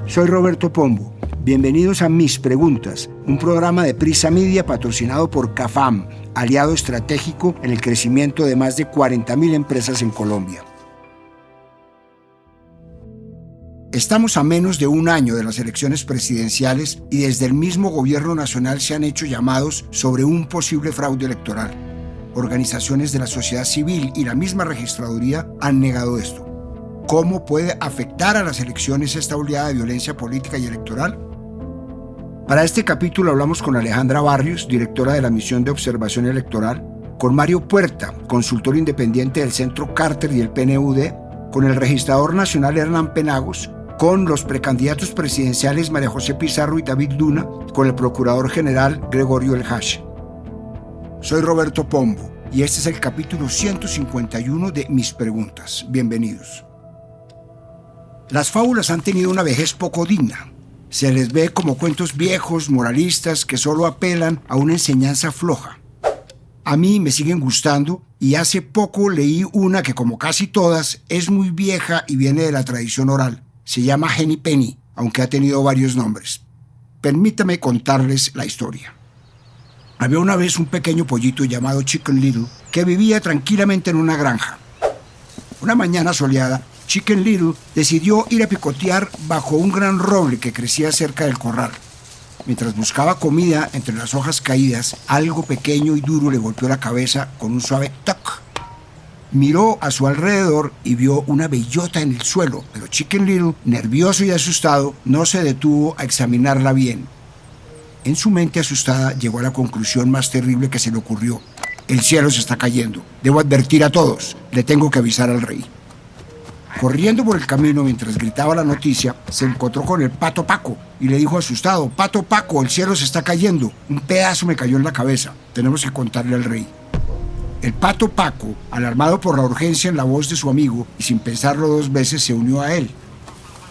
Soy Roberto Pombo. Bienvenidos a Mis Preguntas, un programa de Prisa Media patrocinado por CAFAM, aliado estratégico en el crecimiento de más de 40.000 empresas en Colombia. Estamos a menos de un año de las elecciones presidenciales y desde el mismo gobierno nacional se han hecho llamados sobre un posible fraude electoral. Organizaciones de la sociedad civil y la misma registraduría han negado esto. ¿Cómo puede afectar a las elecciones esta oleada de violencia política y electoral? Para este capítulo hablamos con Alejandra Barrios, directora de la Misión de Observación Electoral, con Mario Puerta, consultor independiente del Centro Carter y el PNUD, con el registrador nacional Hernán Penagos, con los precandidatos presidenciales María José Pizarro y David Luna, con el procurador general Gregorio El Hash. Soy Roberto Pombo y este es el capítulo 151 de Mis Preguntas. Bienvenidos. Las fábulas han tenido una vejez poco digna. Se les ve como cuentos viejos, moralistas, que solo apelan a una enseñanza floja. A mí me siguen gustando y hace poco leí una que, como casi todas, es muy vieja y viene de la tradición oral. Se llama Henny Penny, aunque ha tenido varios nombres. Permítame contarles la historia. Había una vez un pequeño pollito llamado Chicken Little que vivía tranquilamente en una granja. Una mañana soleada, Chicken Little decidió ir a picotear bajo un gran roble que crecía cerca del corral. Mientras buscaba comida entre las hojas caídas, algo pequeño y duro le golpeó la cabeza con un suave toc. Miró a su alrededor y vio una bellota en el suelo, pero Chicken Little, nervioso y asustado, no se detuvo a examinarla bien. En su mente asustada llegó a la conclusión más terrible que se le ocurrió. El cielo se está cayendo. Debo advertir a todos. Le tengo que avisar al rey. Corriendo por el camino mientras gritaba la noticia, se encontró con el Pato Paco y le dijo asustado: «Pato Paco, el cielo se está cayendo. Un pedazo me cayó en la cabeza. Tenemos que contarle al rey». El Pato Paco, alarmado por la urgencia en la voz de su amigo y sin pensarlo dos veces, se unió a él.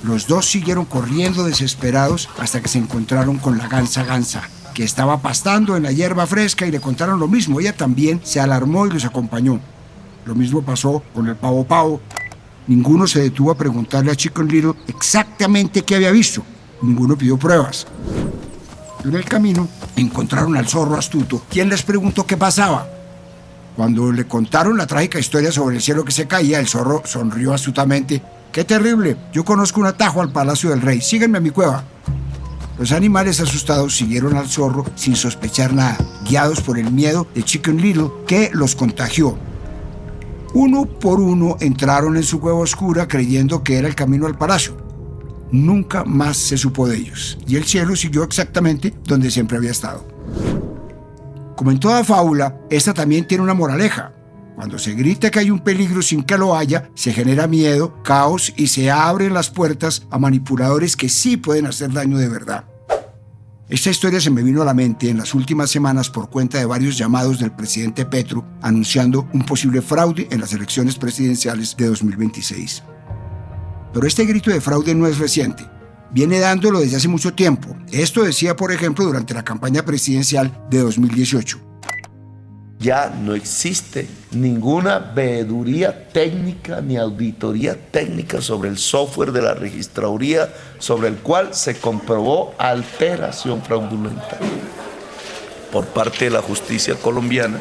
Los dos siguieron corriendo desesperados hasta que se encontraron con la gansa Gansa, que estaba pastando en la hierba fresca, y le contaron lo mismo. Ella también se alarmó y los acompañó. Lo mismo pasó con el Pavo Pavo. Ninguno se detuvo a preguntarle a Chicken Little exactamente qué había visto. Ninguno pidió pruebas. En el camino encontraron al zorro astuto, quien les preguntó qué pasaba. Cuando le contaron la trágica historia sobre el cielo que se caía, el zorro sonrió astutamente. «¡Qué terrible! Yo conozco un atajo al palacio del rey. Síguenme a mi cueva». Los animales asustados siguieron al zorro sin sospechar nada, guiados por el miedo de Chicken Little, que los contagió. Uno por uno entraron en su cueva oscura creyendo que era el camino al palacio. Nunca más se supo de ellos, y el cielo siguió exactamente donde siempre había estado. Como en toda fábula, esta también tiene una moraleja. Cuando se grita que hay un peligro sin que lo haya, se genera miedo, caos y se abren las puertas a manipuladores que sí pueden hacer daño de verdad. Esta historia se me vino a la mente en las últimas semanas por cuenta de varios llamados del presidente Petro anunciando un posible fraude en las elecciones presidenciales de 2026. Pero este grito de fraude no es reciente. Viene dándolo desde hace mucho tiempo. Esto decía, por ejemplo, durante la campaña presidencial de 2018. Ya no existe ninguna veeduría técnica ni auditoría técnica sobre el software de la registraduría sobre el cual se comprobó alteración fraudulenta por parte de la justicia colombiana.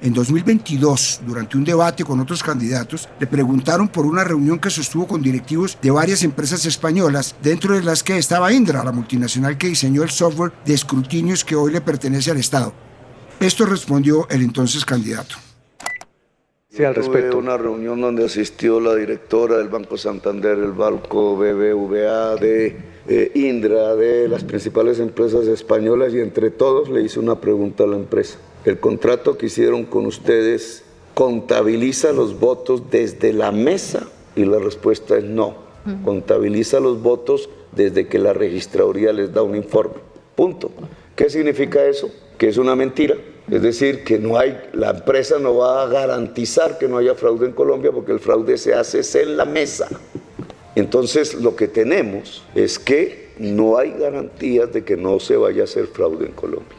En 2022, durante un debate con otros candidatos, le preguntaron por una reunión que sostuvo con directivos de varias empresas españolas, dentro de las que estaba Indra, la multinacional que diseñó el software de escrutinios que hoy le pertenece al Estado. Esto respondió el entonces candidato. Sí, al respecto. Tuve una reunión donde asistió la directora del Banco Santander, el Banco BBVA, de Indra, de las principales empresas españolas, y entre todos le hice una pregunta a la empresa. ¿El contrato que hicieron con ustedes contabiliza los votos desde la mesa? Y la respuesta es no. Contabiliza los votos desde que la registraduría les da un informe. Punto. ¿Qué significa eso? Que es una mentira. Es decir, que la empresa no va a garantizar que no haya fraude en Colombia, porque el fraude se hace en la mesa. Entonces, lo que tenemos es que no hay garantías de que no se vaya a hacer fraude en Colombia.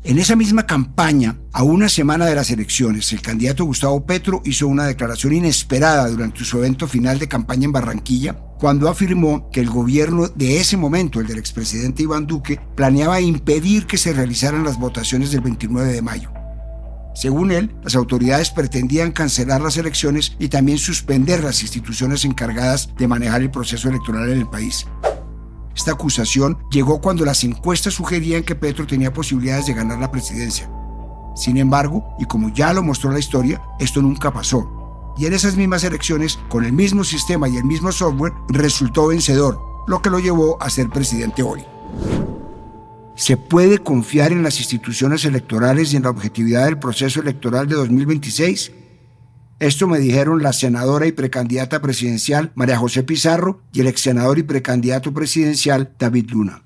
En esa misma campaña, a una semana de las elecciones, el candidato Gustavo Petro hizo una declaración inesperada durante su evento final de campaña en Barranquilla, cuando afirmó que el gobierno de ese momento, el del expresidente Iván Duque, planeaba impedir que se realizaran las votaciones del 29 de mayo. Según él, las autoridades pretendían cancelar las elecciones y también suspender las instituciones encargadas de manejar el proceso electoral en el país. Esta acusación llegó cuando las encuestas sugerían que Petro tenía posibilidades de ganar la presidencia. Sin embargo, y como ya lo mostró la historia, esto nunca pasó. Y en esas mismas elecciones, con el mismo sistema y el mismo software, resultó vencedor, lo que lo llevó a ser presidente hoy. ¿Se puede confiar en las instituciones electorales y en la objetividad del proceso electoral de 2026? Esto me dijeron la senadora y precandidata presidencial María José Pizarro y el ex senador y precandidato presidencial David Luna.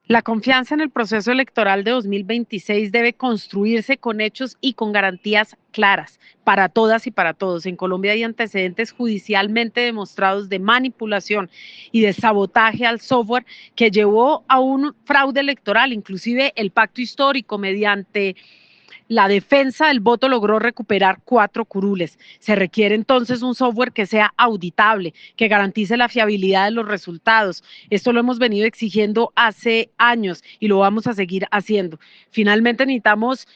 La confianza en el proceso electoral de 2026 debe construirse con hechos y con garantías claras para todas y para todos. En Colombia hay antecedentes judicialmente demostrados de manipulación y de sabotaje al software que llevó a un fraude electoral, inclusive el pacto histórico mediante la defensa del voto logró recuperar 4 curules. Se requiere entonces un software que sea auditable, que garantice la fiabilidad de los resultados. Esto lo hemos venido exigiendo hace años y lo vamos a seguir haciendo. Finalmente necesitamos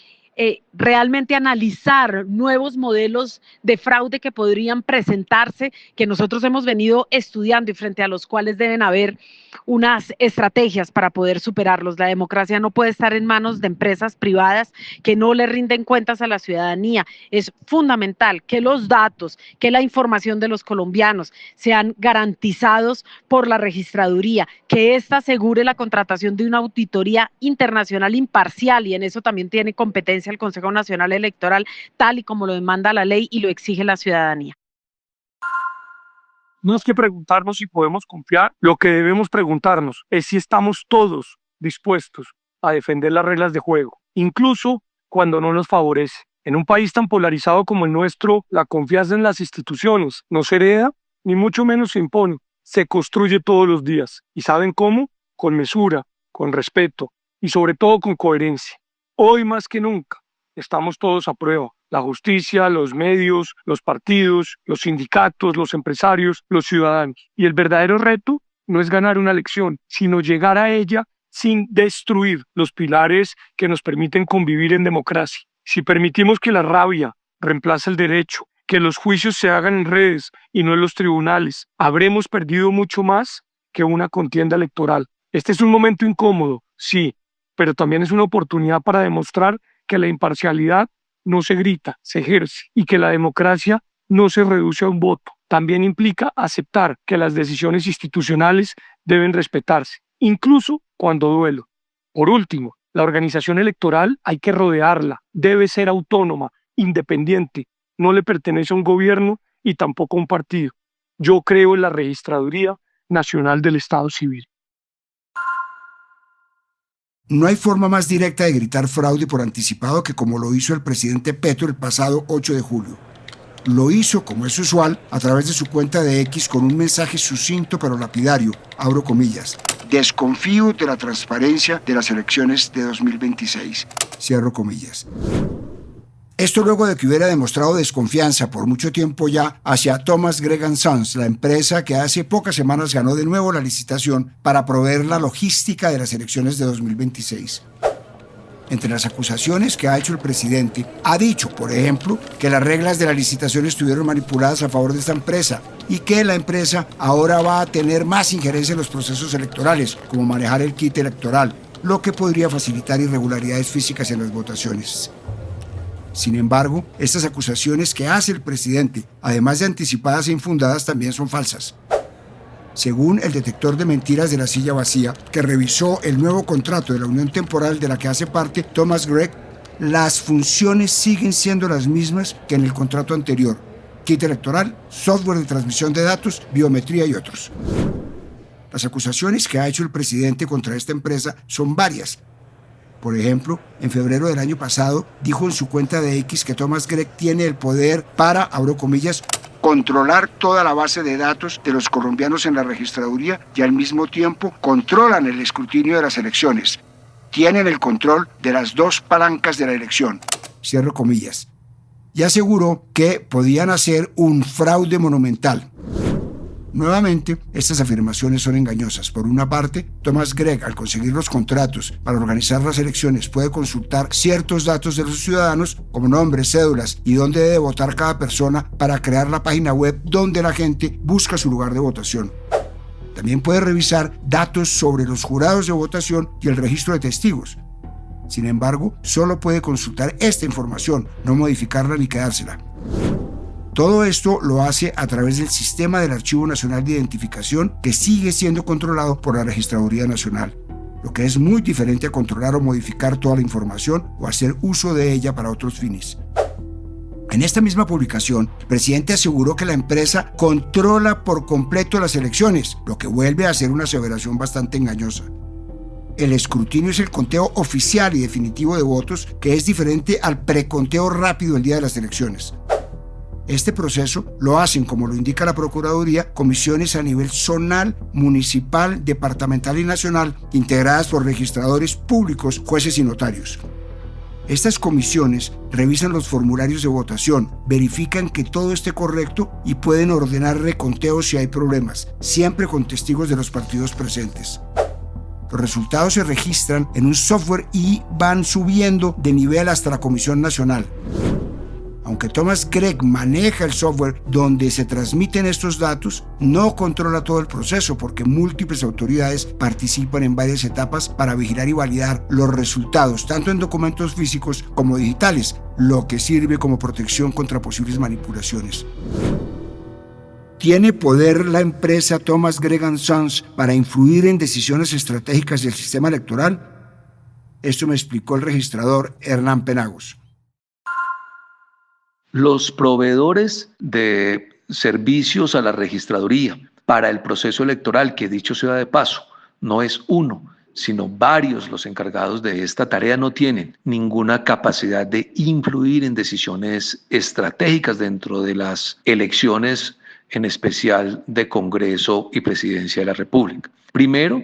realmente analizar nuevos modelos de fraude que podrían presentarse, que nosotros hemos venido estudiando y frente a los cuales deben haber unas estrategias para poder superarlos. La democracia no puede estar en manos de empresas privadas que no le rinden cuentas a la ciudadanía. Es fundamental que los datos, que la información de los colombianos sean garantizados por la registraduría, que ésta asegure la contratación de una auditoría internacional imparcial, y en eso también tiene competencia el Consejo Nacional Electoral, tal y como lo demanda la ley y lo exige la ciudadanía. No es que preguntarnos si podemos confiar, lo que debemos preguntarnos es si estamos todos dispuestos a defender las reglas de juego, incluso cuando no nos favorece. En un país tan polarizado como el nuestro, la confianza en las instituciones no se hereda, ni mucho menos se impone, se construye todos los días. ¿Y saben cómo? Con mesura, con respeto y sobre todo con coherencia. Hoy más que nunca estamos todos a prueba. La justicia, los medios, los partidos, los sindicatos, los empresarios, los ciudadanos. Y el verdadero reto no es ganar una elección, sino llegar a ella sin destruir los pilares que nos permiten convivir en democracia. Si permitimos que la rabia reemplace el derecho, que los juicios se hagan en redes y no en los tribunales, habremos perdido mucho más que una contienda electoral. Este es un momento incómodo, sí, pero también es una oportunidad para demostrar que la imparcialidad no se grita, se ejerce, y que la democracia no se reduce a un voto. También implica aceptar que las decisiones institucionales deben respetarse, incluso cuando duelo. Por último, la organización electoral hay que rodearla, debe ser autónoma, independiente, no le pertenece a un gobierno y tampoco a un partido. Yo creo en la Registraduría Nacional del Estado Civil. No hay forma más directa de gritar fraude por anticipado que como lo hizo el presidente Petro el pasado 8 de julio. Lo hizo, como es usual, a través de su cuenta de X con un mensaje sucinto pero lapidario, abro comillas: desconfío de la transparencia de las elecciones de 2026, cierro comillas. Esto luego de que hubiera demostrado desconfianza por mucho tiempo ya hacia Thomas Gregg & Sons, la empresa que hace pocas semanas ganó de nuevo la licitación para proveer la logística de las elecciones de 2026. Entre las acusaciones que ha hecho el presidente, ha dicho, por ejemplo, que las reglas de la licitación estuvieron manipuladas a favor de esta empresa y que la empresa ahora va a tener más injerencia en los procesos electorales, como manejar el kit electoral, lo que podría facilitar irregularidades físicas en las votaciones. Sin embargo, estas acusaciones que hace el presidente, además de anticipadas e infundadas, también son falsas. Según el detector de mentiras de la silla vacía, que revisó el nuevo contrato de la unión temporal de la que hace parte Thomas Gregg, las funciones siguen siendo las mismas que en el contrato anterior: kit electoral, software de transmisión de datos, biometría y otros. Las acusaciones que ha hecho el presidente contra esta empresa son varias. Por ejemplo, en febrero del año pasado, dijo en su cuenta de X que Thomas Gregg tiene el poder para, abro comillas, controlar toda la base de datos de los colombianos en la registraduría y al mismo tiempo controlan el escrutinio de las elecciones. tienen el control de las dos palancas de la elección, cierro comillas, y aseguró que podían hacer un fraude monumental. Nuevamente, estas afirmaciones son engañosas. Por una parte, Thomas Gregg, al conseguir los contratos para organizar las elecciones, puede consultar ciertos datos de los ciudadanos, como nombres, cédulas y dónde debe votar cada persona, para crear la página web donde la gente busca su lugar de votación. También puede revisar datos sobre los jurados de votación y el registro de testigos. Sin embargo, solo puede consultar esta información, no modificarla ni quedársela. Todo esto lo hace a través del sistema del Archivo Nacional de Identificación, que sigue siendo controlado por la Registraduría Nacional, lo que es muy diferente a controlar o modificar toda la información o hacer uso de ella para otros fines. En esta misma publicación, el presidente aseguró que la empresa controla por completo las elecciones, lo que vuelve a ser una aseveración bastante engañosa. El escrutinio es el conteo oficial y definitivo de votos, que es diferente al preconteo rápido el día de las elecciones. Este proceso lo hacen, como lo indica la Procuraduría, comisiones a nivel zonal, municipal, departamental y nacional, integradas por registradores públicos, jueces y notarios. Estas comisiones revisan los formularios de votación, verifican que todo esté correcto y pueden ordenar reconteos si hay problemas, siempre con testigos de los partidos presentes. Los resultados se registran en un software y van subiendo de nivel hasta la Comisión Nacional. Aunque Thomas Gregg maneja el software donde se transmiten estos datos, no controla todo el proceso, porque múltiples autoridades participan en varias etapas para vigilar y validar los resultados, tanto en documentos físicos como digitales, lo que sirve como protección contra posibles manipulaciones. ¿Tiene poder la empresa Thomas Gregg & Sons para influir en decisiones estratégicas del sistema electoral? Esto me explicó el registrador Hernán Penagos. Los proveedores de servicios a la registraduría para el proceso electoral, que dicho sea de paso, no es uno, sino varios los encargados de esta tarea, no tienen ninguna capacidad de influir en decisiones estratégicas dentro de las elecciones, en especial de Congreso y Presidencia de la República. Primero,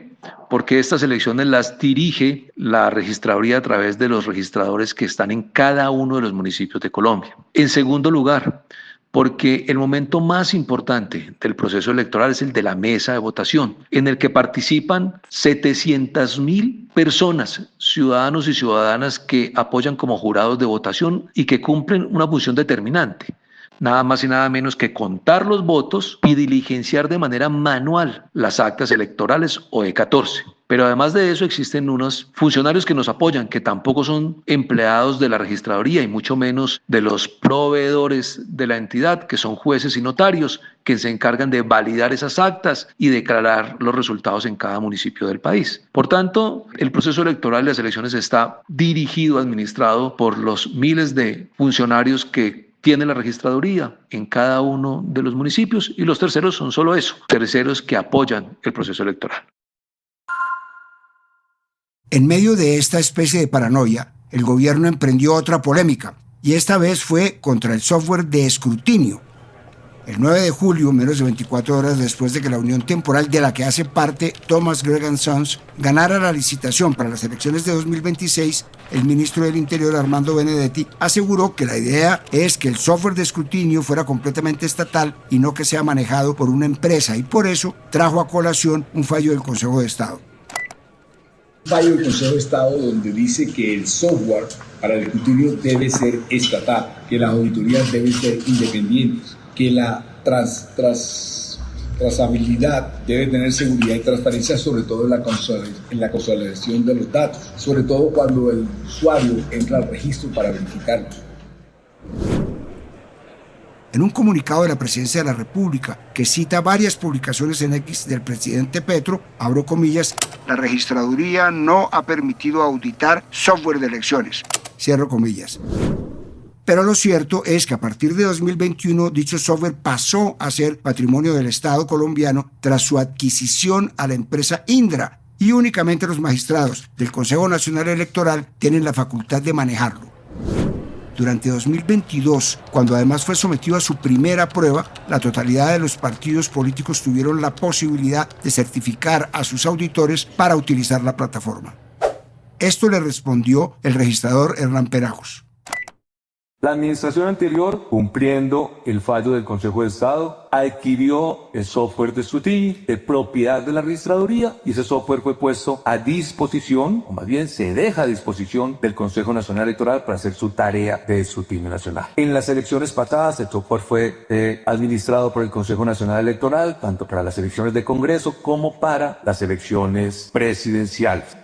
porque estas elecciones las dirige la registraduría a través de los registradores que están en cada uno de los municipios de Colombia. En segundo lugar, porque el momento más importante del proceso electoral es el de la mesa de votación, en el que participan 700.000 personas, ciudadanos y ciudadanas que apoyan como jurados de votación y que cumplen una función determinante. Nada más y nada menos que contar los votos y diligenciar de manera manual las actas electorales o E14. Pero además de eso existen unos funcionarios que nos apoyan, que tampoco son empleados de la registraduría y mucho menos de los proveedores de la entidad, que son jueces y notarios, que se encargan de validar esas actas y declarar los resultados en cada municipio del país. Por tanto, el proceso electoral de las elecciones está dirigido, administrado por los miles de funcionarios que tiene la registraduría en cada uno de los municipios, y los terceros son solo eso, terceros que apoyan el proceso electoral. En medio de esta especie de paranoia, el gobierno emprendió otra polémica, y esta vez fue contra el software de escrutinio. El 9 de julio, menos de 24 horas después de que la unión temporal de la que hace parte Thomas Gregg & Sons ganara la licitación para las elecciones de 2026, el ministro del Interior, Armando Benedetti, aseguró que la idea es que el software de escrutinio fuera completamente estatal y no que sea manejado por una empresa, y por eso trajo a colación un fallo del Consejo de Estado. Fallo del Consejo de Estado donde dice que el software para el escrutinio debe ser estatal, que las auditorías deben ser independientes, que la trazabilidad debe tener seguridad y transparencia, sobre todo en la consolidación de los datos, sobre todo cuando el usuario entra al registro para verificarlo. En un comunicado de la Presidencia de la República, que cita varias publicaciones en X del presidente Petro, abro comillas, la registraduría no ha permitido auditar software de elecciones, cierro comillas. Pero lo cierto es que a partir de 2021 dicho software pasó a ser patrimonio del Estado colombiano tras su adquisición a la empresa Indra, y únicamente los magistrados del Consejo Nacional Electoral tienen la facultad de manejarlo. Durante 2022, cuando además fue sometido a su primera prueba, la totalidad de los partidos políticos tuvieron la posibilidad de certificar a sus auditores para utilizar la plataforma. Esto le respondió el registrador Hernán Penagos. La administración anterior, cumpliendo el fallo del Consejo de Estado, adquirió el software de escrutinio de propiedad de la registraduría y ese software fue puesto a disposición, o más bien se deja a disposición del Consejo Nacional Electoral para hacer su tarea de escrutinio nacional. En las elecciones pasadas el software fue administrado por el Consejo Nacional Electoral, tanto para las elecciones de Congreso como para las elecciones presidenciales.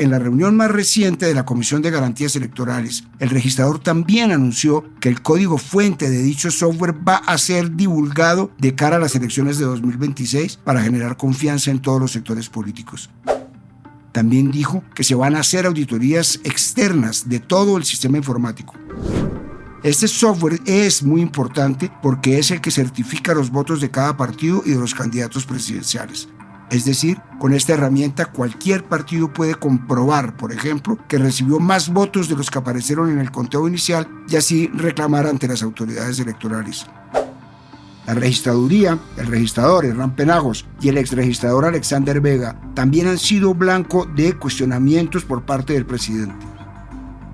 En la reunión más reciente de la Comisión de Garantías Electorales, el registrador también anunció que el código fuente de dicho software va a ser divulgado de cara a las elecciones de 2026 para generar confianza en todos los sectores políticos. También dijo que se van a hacer auditorías externas de todo el sistema informático. Este software es muy importante porque es el que certifica los votos de cada partido y de los candidatos presidenciales. Es decir, con esta herramienta cualquier partido puede comprobar, por ejemplo, que recibió más votos de los que aparecieron en el conteo inicial y así reclamar ante las autoridades electorales. La registraduría, el registrador Hernán Penagos y el exregistrador Alexander Vega también han sido blanco de cuestionamientos por parte del presidente.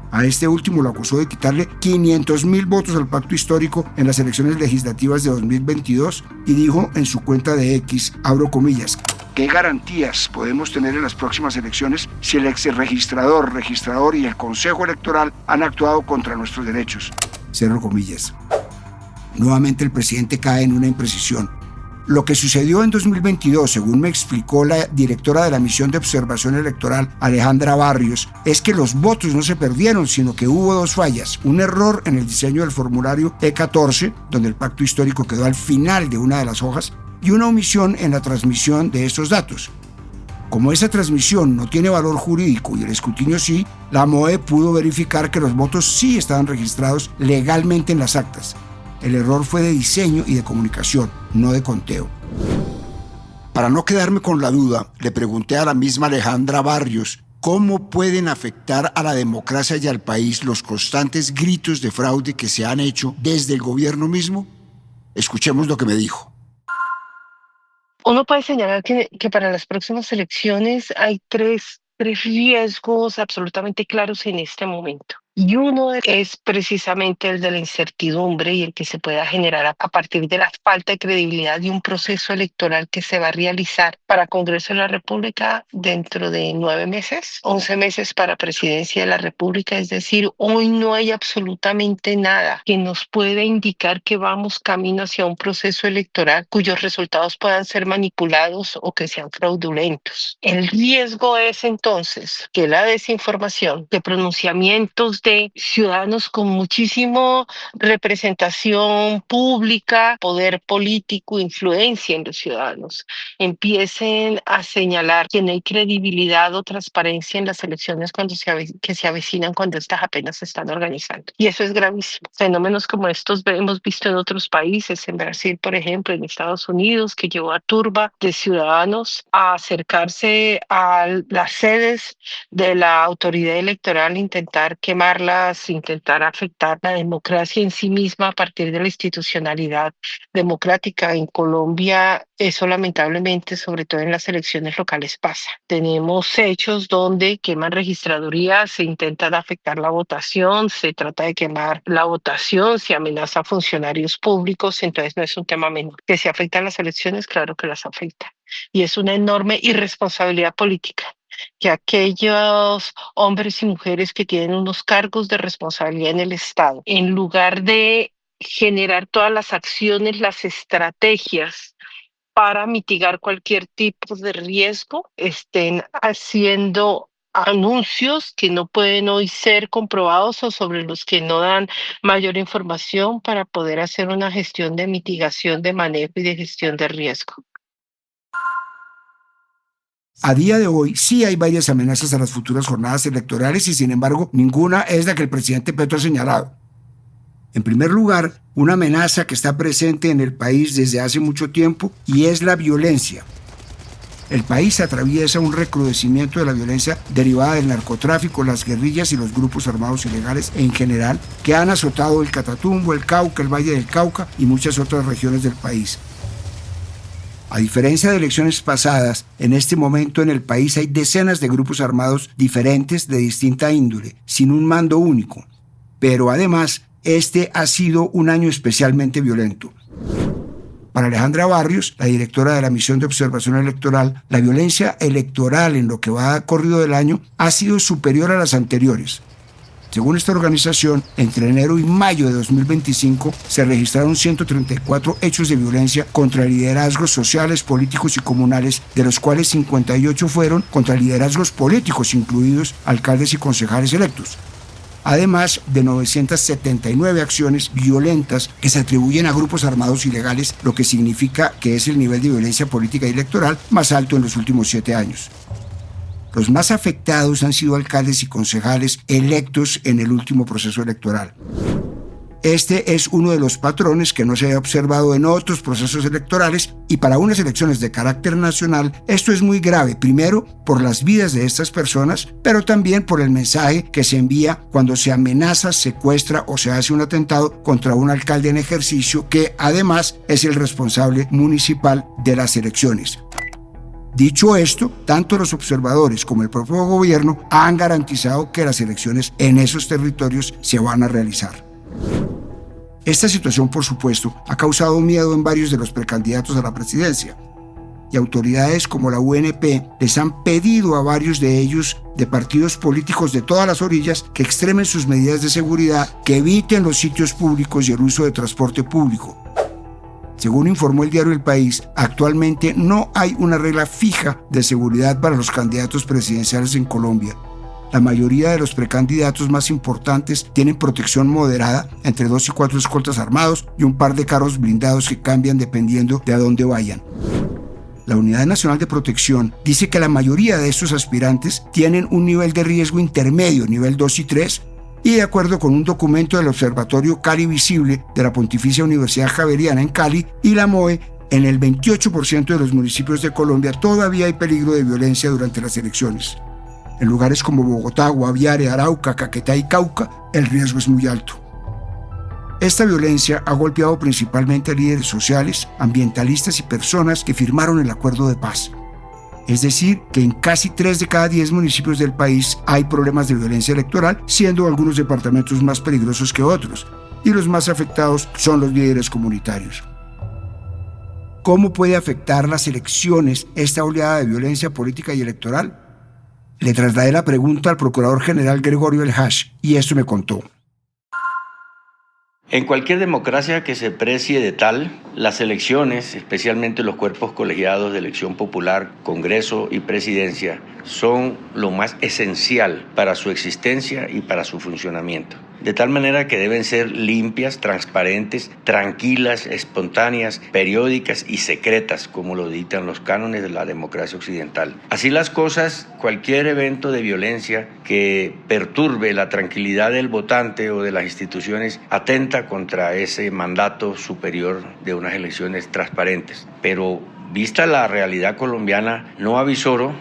A este último lo acusó de quitarle 500.000 votos al pacto histórico en las elecciones legislativas de 2022 y dijo en su cuenta de X, abro comillas, ¿qué garantías podemos tener en las próximas elecciones si el exregistrador, registrador y el Consejo Electoral han actuado contra nuestros derechos? Cierro comillas. Nuevamente el presidente cae en una imprecisión. Lo que sucedió en 2022, según me explicó la directora de la Misión de Observación Electoral, Alejandra Barrios, es que los votos no se perdieron, sino que hubo dos fallas. Un error en el diseño del formulario E14, donde el pacto histórico quedó al final de una de las hojas, y una omisión en la transmisión de estos datos. Como esa transmisión no tiene valor jurídico y el escrutinio sí, la MOE pudo verificar que los votos sí estaban registrados legalmente en las actas. El error fue de diseño y de comunicación, no de conteo. Para no quedarme con la duda, le pregunté a la misma Alejandra Barrios cómo pueden afectar a la democracia y al país los constantes gritos de fraude que se han hecho desde el gobierno mismo. Escuchemos lo que me dijo. Uno puede señalar que para las próximas elecciones hay tres riesgos absolutamente claros en este momento. Y uno es precisamente el de la incertidumbre y el que se pueda generar a partir de la falta de credibilidad de un proceso electoral que se va a realizar para Congreso de la República dentro de 9 meses, 11 meses para Presidencia de la República. Es decir, hoy no hay absolutamente nada que nos pueda indicar que vamos camino hacia un proceso electoral cuyos resultados puedan ser manipulados o que sean fraudulentos. El riesgo es entonces que la desinformación, que pronunciamientos de ciudadanos con muchísima representación pública, poder político, influencia en los ciudadanos, empiecen a señalar que no hay credibilidad o transparencia en las elecciones que se avecinan cuando estas apenas se están organizando. Y eso es gravísimo. Fenómenos como estos hemos visto en otros países, en Brasil, por ejemplo, en Estados Unidos, que llevó a turba de ciudadanos a acercarse a las sedes de la autoridad electoral, intentar quemarlas, intentar afectar la democracia en sí misma a partir de la institucionalidad democrática. En Colombia eso lamentablemente, sobre todo en las elecciones locales, pasa. Tenemos hechos donde queman registradurías, se intentan afectar la votación, se trata de quemar la votación, se amenaza a funcionarios públicos, entonces no es un tema menor. ¿Que se afectan las elecciones? Claro que las afecta. Y es una enorme irresponsabilidad política que aquellos hombres y mujeres que tienen unos cargos de responsabilidad en el Estado, en lugar de generar todas las acciones, las estrategias para mitigar cualquier tipo de riesgo, estén haciendo anuncios que no pueden hoy ser comprobados o sobre los que no dan mayor información para poder hacer una gestión de mitigación, de manejo y de gestión de riesgo. A día de hoy sí hay varias amenazas a las futuras jornadas electorales y sin embargo ninguna es la que el presidente Petro ha señalado. En primer lugar, una amenaza que está presente en el país desde hace mucho tiempo y es la violencia. El país atraviesa un recrudecimiento de la violencia derivada del narcotráfico, las guerrillas y los grupos armados ilegales en general que han azotado el Catatumbo, el Cauca, el Valle del Cauca y muchas otras regiones del país. A diferencia de elecciones pasadas, en este momento en el país hay decenas de grupos armados diferentes de distinta índole, sin un mando único. Pero además, este ha sido un año especialmente violento. Para Alejandra Barrios, la directora de la Misión de Observación Electoral, la violencia electoral en lo que va corrido del año ha sido superior a las anteriores. Según esta organización, entre enero y mayo de 2025 se registraron 134 hechos de violencia contra liderazgos sociales, políticos y comunales, de los cuales 58 fueron contra liderazgos políticos, incluidos alcaldes y concejales electos. Además de 979 acciones violentas que se atribuyen a grupos armados ilegales, lo que significa que es el nivel de violencia política y electoral más alto en los últimos 7 años. Los más afectados han sido alcaldes y concejales electos en el último proceso electoral. Este es uno de los patrones que no se ha observado en otros procesos electorales y para unas elecciones de carácter nacional esto es muy grave, primero por las vidas de estas personas, pero también por el mensaje que se envía cuando se amenaza, secuestra o se hace un atentado contra un alcalde en ejercicio que además es el responsable municipal de las elecciones. Dicho esto, tanto los observadores como el propio gobierno han garantizado que las elecciones en esos territorios se van a realizar. Esta situación, por supuesto, ha causado miedo en varios de los precandidatos a la presidencia. Y autoridades como la UNP les han pedido a varios de ellos, de partidos políticos de todas las orillas, que extremen sus medidas de seguridad, que eviten los sitios públicos y el uso de transporte público. Según informó el diario El País, actualmente no hay una regla fija de seguridad para los candidatos presidenciales en Colombia. La mayoría de los precandidatos más importantes tienen protección moderada, entre 2 y 4 escoltas armados y un par de carros blindados que cambian dependiendo de a dónde vayan. La Unidad Nacional de Protección dice que la mayoría de estos aspirantes tienen un nivel de riesgo intermedio, nivel 2 y 3, y de acuerdo con un documento del Observatorio Cali Visible de la Pontificia Universidad Javeriana en Cali y la MOE, en el 28% de los municipios de Colombia todavía hay peligro de violencia durante las elecciones. En lugares como Bogotá, Guaviare, Arauca, Caquetá y Cauca, el riesgo es muy alto. Esta violencia ha golpeado principalmente a líderes sociales, ambientalistas y personas que firmaron el acuerdo de paz. Es decir, que en casi 3 de cada 10 municipios del país hay problemas de violencia electoral, siendo algunos departamentos más peligrosos que otros, y los más afectados son los líderes comunitarios. ¿Cómo puede afectar las elecciones esta oleada de violencia política y electoral? Le trasladé la pregunta al Procurador General Gregorio El Hash, y esto me contó. En cualquier democracia que se precie de tal, las elecciones, especialmente los cuerpos colegiados de elección popular, Congreso y Presidencia, son lo más esencial para su existencia y para su funcionamiento. De tal manera que deben ser limpias, transparentes, tranquilas, espontáneas, periódicas y secretas, como lo dictan los cánones de la democracia occidental. Así las cosas, cualquier evento de violencia que perturbe la tranquilidad del votante o de las instituciones atenta contra ese mandato superior de unas elecciones transparentes. Pero vista la realidad colombiana, no avisoro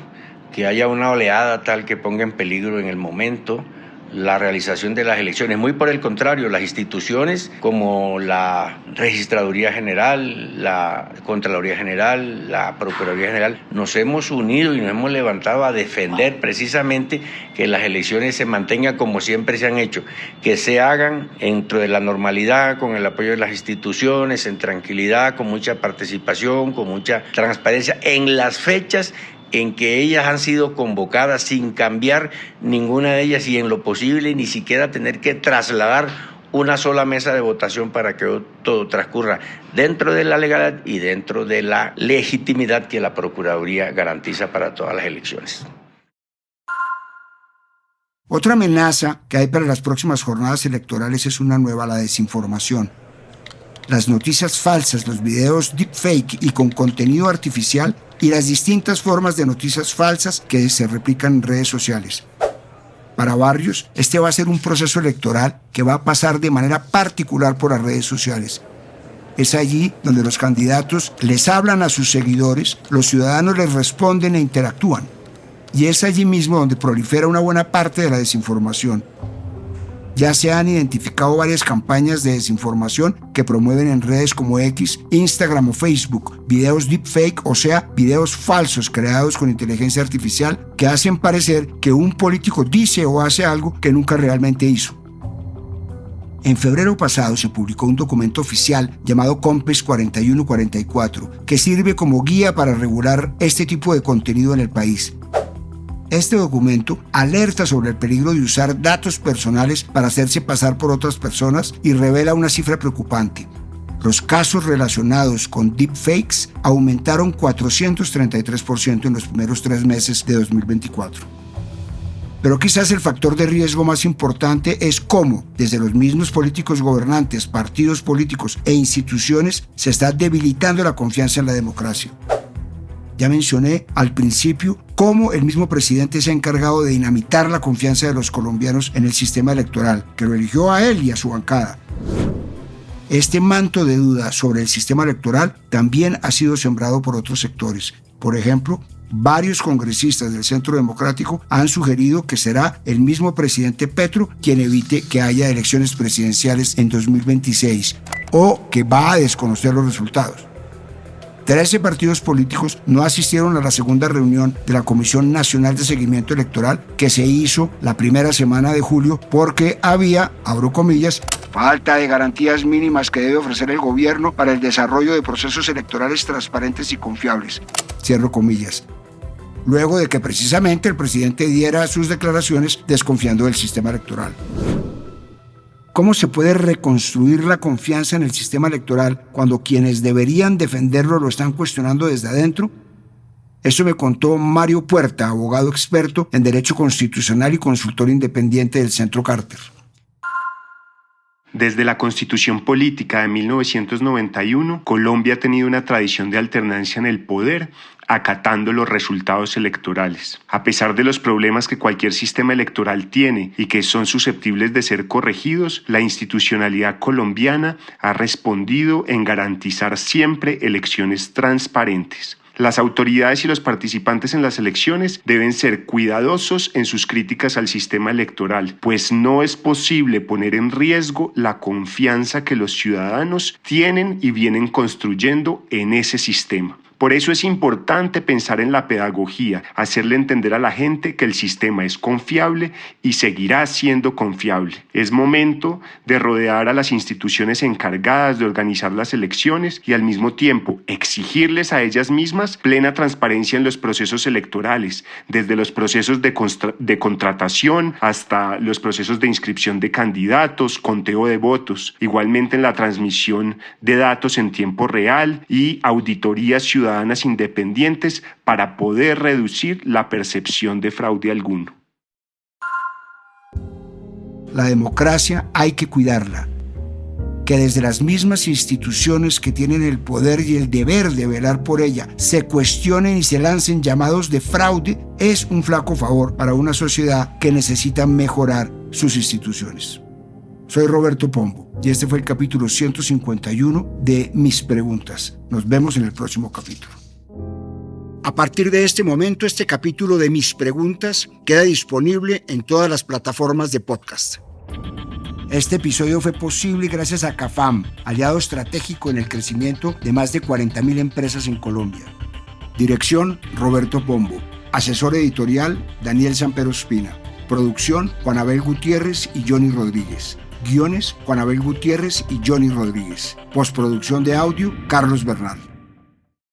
que haya una oleada tal que ponga en peligro en el momento la realización de las elecciones. Muy por el contrario, las instituciones como la Registraduría General, la Contraloría General, la Procuraduría General, nos hemos unido y nos hemos levantado a defender precisamente que las elecciones se mantengan como siempre se han hecho, que se hagan dentro de la normalidad, con el apoyo de las instituciones, en tranquilidad, con mucha participación, con mucha transparencia, en las fechas en que ellas han sido convocadas sin cambiar ninguna de ellas y en lo posible ni siquiera tener que trasladar una sola mesa de votación para que todo transcurra dentro de la legalidad y dentro de la legitimidad que la Procuraduría garantiza para todas las elecciones. Otra amenaza que hay para las próximas jornadas electorales es una nueva, la desinformación. Las noticias falsas, los videos deepfake y con contenido artificial y las distintas formas de noticias falsas que se replican en redes sociales. Para Barrios, este va a ser un proceso electoral que va a pasar de manera particular por las redes sociales. Es allí donde los candidatos les hablan a sus seguidores, los ciudadanos les responden e interactúan. Y es allí mismo donde prolifera una buena parte de la desinformación. Ya se han identificado varias campañas de desinformación que promueven en redes como X, Instagram o Facebook videos deepfake, o sea, videos falsos creados con inteligencia artificial que hacen parecer que un político dice o hace algo que nunca realmente hizo. En febrero pasado se publicó un documento oficial llamado COMPES 4144 que sirve como guía para regular este tipo de contenido en el país. Este documento alerta sobre el peligro de usar datos personales para hacerse pasar por otras personas y revela una cifra preocupante. Los casos relacionados con deepfakes aumentaron 433% en los primeros 3 meses de 2024. Pero quizás el factor de riesgo más importante es cómo, desde los mismos políticos gobernantes, partidos políticos e instituciones, se está debilitando la confianza en la democracia. Ya mencioné al principio cómo el mismo presidente se ha encargado de dinamitar la confianza de los colombianos en el sistema electoral, que lo eligió a él y a su bancada. Este manto de duda sobre el sistema electoral también ha sido sembrado por otros sectores. Por ejemplo, varios congresistas del Centro Democrático han sugerido que será el mismo presidente Petro quien evite que haya elecciones presidenciales en 2026 o que va a desconocer los resultados. 13 partidos políticos no asistieron a la segunda reunión de la Comisión Nacional de Seguimiento Electoral que se hizo la primera semana de julio porque había, abro comillas, falta de garantías mínimas que debe ofrecer el gobierno para el desarrollo de procesos electorales transparentes y confiables, cierro comillas. Luego de que precisamente el presidente diera sus declaraciones desconfiando del sistema electoral. ¿Cómo se puede reconstruir la confianza en el sistema electoral cuando quienes deberían defenderlo lo están cuestionando desde adentro? Eso me contó Mario Puerta, abogado experto en Derecho Constitucional y consultor independiente del Centro Carter. Desde la Constitución Política de 1991, Colombia ha tenido una tradición de alternancia en el poder, acatando los resultados electorales. A pesar de los problemas que cualquier sistema electoral tiene y que son susceptibles de ser corregidos, la institucionalidad colombiana ha respondido en garantizar siempre elecciones transparentes. Las autoridades y los participantes en las elecciones deben ser cuidadosos en sus críticas al sistema electoral, pues no es posible poner en riesgo la confianza que los ciudadanos tienen y vienen construyendo en ese sistema. Por eso es importante pensar en la pedagogía, hacerle entender a la gente que el sistema es confiable y seguirá siendo confiable. Es momento de rodear a las instituciones encargadas de organizar las elecciones y al mismo tiempo exigirles a ellas mismas plena transparencia en los procesos electorales, desde los procesos de contratación hasta los procesos de inscripción de candidatos, conteo de votos, igualmente en la transmisión de datos en tiempo real y auditorías ciudadanas independientes para poder reducir la percepción de fraude alguno. La democracia hay que cuidarla. Que desde las mismas instituciones que tienen el poder y el deber de velar por ella se cuestionen y se lancen llamados de fraude es un flaco favor para una sociedad que necesita mejorar sus instituciones. Soy Roberto Pombo y este fue el capítulo 151 de Mis Preguntas. Nos vemos en el próximo capítulo. A partir de este momento, este capítulo de Mis Preguntas queda disponible en todas las plataformas de podcast. Este episodio fue posible gracias a CAFAM, aliado estratégico en el crecimiento de más de 40.000 empresas en Colombia. Dirección, Roberto Pombo. Asesor editorial, Daniel Sampero Espina. Producción, Juan Abel Gutiérrez y Johnny Rodríguez. Guiones, Juan Abel Gutiérrez y Johnny Rodríguez. Postproducción de audio, Carlos Bernal.